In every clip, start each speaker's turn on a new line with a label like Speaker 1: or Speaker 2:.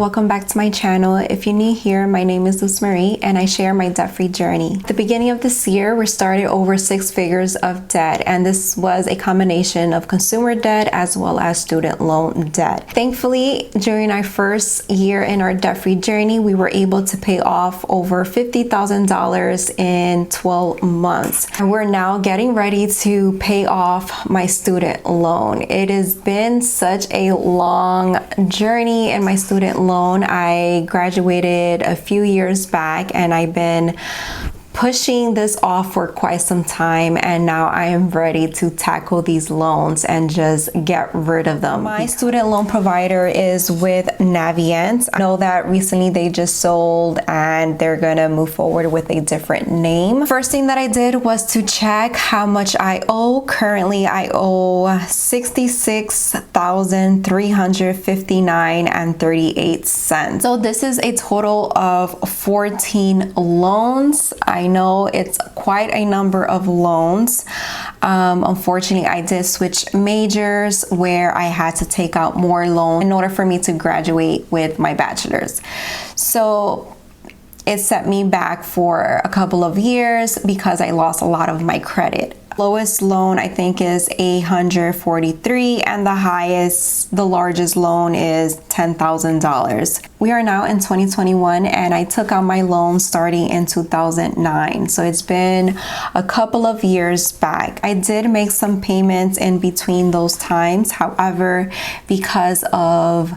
Speaker 1: welcome back to my channel. If you're new here, my name is Luz Marie and I share my debt-free journey. At the beginning of this year, we started over 6 figures of debt, and this was a combination of consumer debt as well as student loan debt. Thankfully, during our first year in our debt-free journey, we were able to pay off over $50,000 in 12 months. And we're now getting ready to pay off my student loan. It has been such a long journey in my student loan. I graduated a few years back and I've been pushing this off for quite some time, and now I am ready to tackle these loans and just get rid of them. My student loan provider is with Navient. I know that recently they just sold and they're gonna move forward with a different name. First thing that I did was to check how much I owe. Currently I owe $66,359.38. So this is a total of 14 loans. I know it's quite a number of loans. Unfortunately, I did switch majors where I had to take out more loans in order for me to graduate with my bachelor's. So it set me back for a couple of years because I lost a lot of my credit. Lowest loan I think is $843, and the largest loan is $10,000. We are now in 2021 and I took out my loan starting in 2009. So it's been a couple of years back. I did make some payments in between those times. However, because of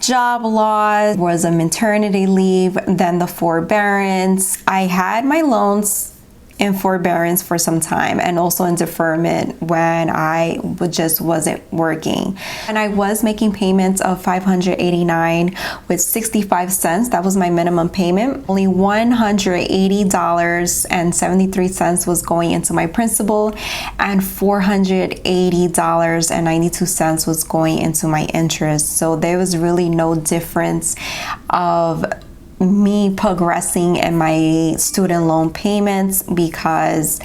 Speaker 1: job loss, was a maternity leave, then the forbearance, I had my loans in forbearance for some time and also in deferment when I just wasn't working. And I was making payments of $589 with 65 cents. That was my minimum payment. Only $180.73 was going into my principal, and $480.92 was going into my interest. So there was really no difference of me progressing in my student loan payments because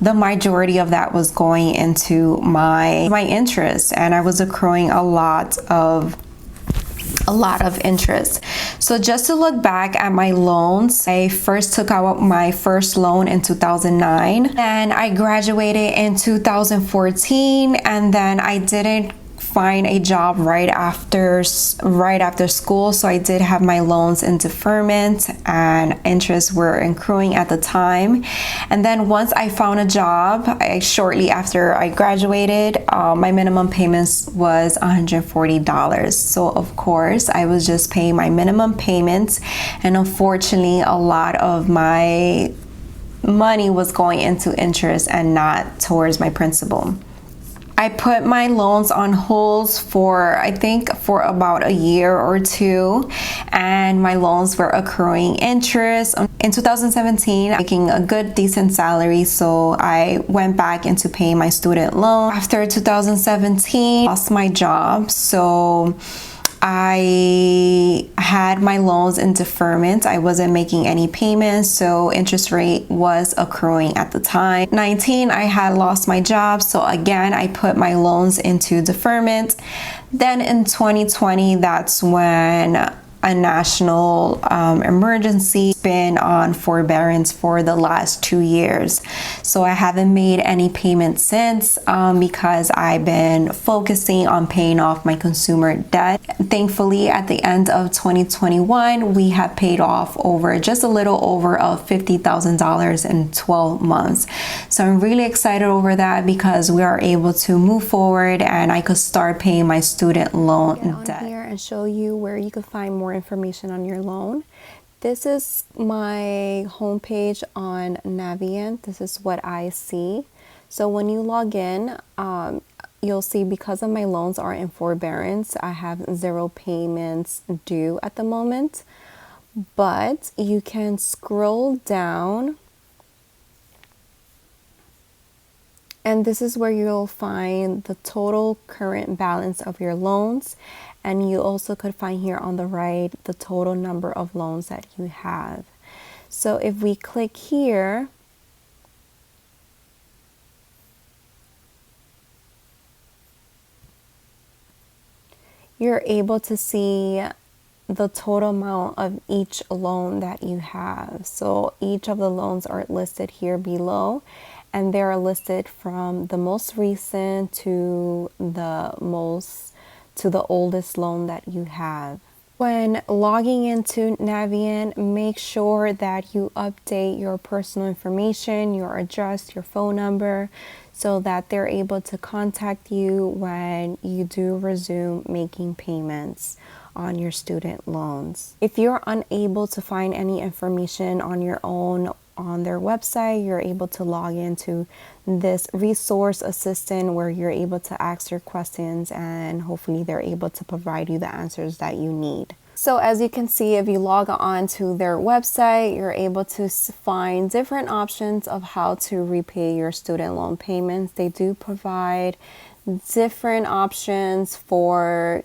Speaker 1: the majority of that was going into my interest, and I was accruing a lot of interest. So just to look back at my loans, I first took out my first loan in 2009, and I graduated in 2014, and then I didn't find a job right after school, so I did have my loans in deferment and interests were accruing at the time. And then once I found a job, shortly after I graduated, my minimum payments was $140. So of course I was just paying my minimum payments, and unfortunately a lot of my money was going into interest and not towards my principal. I put my loans on hold for about a year or two, and my loans were accruing interest. In 2017, making a good decent salary, so I went back into paying my student loan. After 2017, lost my job, so I had my loans in deferment. I wasn't making any payments, so interest rate was accruing at the time. 19, I had lost my job, so again I put my loans into deferment. Then in 2020, that's when a national emergency been on forbearance for the last 2 years. So I haven't made any payments since because I've been focusing on paying off my consumer debt. Thankfully, at the end of 2021, we have paid off just a little over $50,000 in 12 months. So I'm really excited over that because we are able to move forward and I could start paying my student loan debt. Here and show you where you can find more information on your loan. This is my homepage on Navient. This is what I see. So when you log in, you'll see because of my loans are in forbearance, I have 0 payments due at the moment. But you can scroll down, and this is where you'll find the total current balance of your loans. And you also could find here on the right the total number of loans that you have. So if we click here, you're able to see the total amount of each loan that you have. So each of the loans are listed here below, and they're listed from the most recent to the oldest loan that you have. When logging into Navient, make sure that you update your personal information, your address, your phone number, so that they're able to contact you when you do resume making payments on your student loans. If you're unable to find any information on your own on their website, you're able to log into this resource assistant where you're able to ask your questions, and hopefully they're able to provide you the answers that you need. So as you can see, if you log on to their website, you're able to find different options of how to repay your student loan payments. They do provide different options for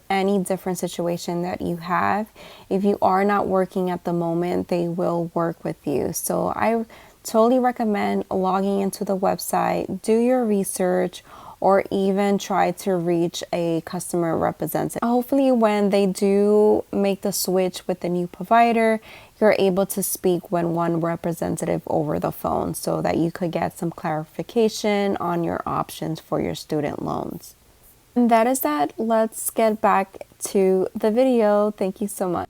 Speaker 1: any different situation that you have. If you are not working at the moment, they will work with you. So I totally recommend logging into the website, do your research, or even try to reach a customer representative. Hopefully when they do make the switch with the new provider, you're able to speak with one representative over the phone so that you could get some clarification on your options for your student loans. And that is that. Let's get back to the video. Thank you so much.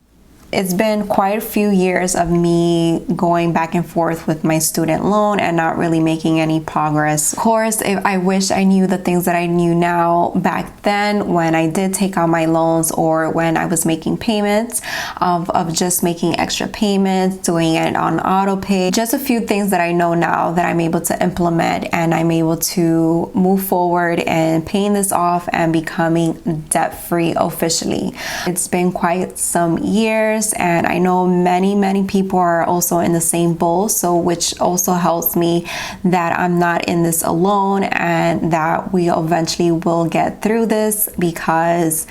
Speaker 1: It's been quite a few years of me going back and forth with my student loan and not really making any progress. Of course, I wish I knew the things that I knew now back then when I did take out my loans, or when I was making payments of just making extra payments, doing it on auto pay. Just a few things that I know now that I'm able to implement, and I'm able to move forward and paying this off and becoming debt-free officially. It's been quite some years, and I know many people are also in the same boat, so which also helps me that I'm not in this alone, and that we eventually will get through this, because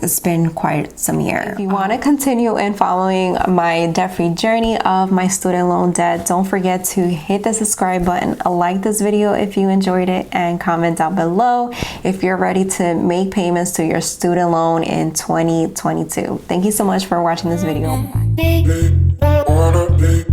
Speaker 1: it's been quite some years. If you want to continue in following my debt-free journey of my student loan debt, don't forget to hit the subscribe button, like this video if you enjoyed it, and comment down below if you're ready to make payments to your student loan in 2022. Thank you so much for watching this video. Bye.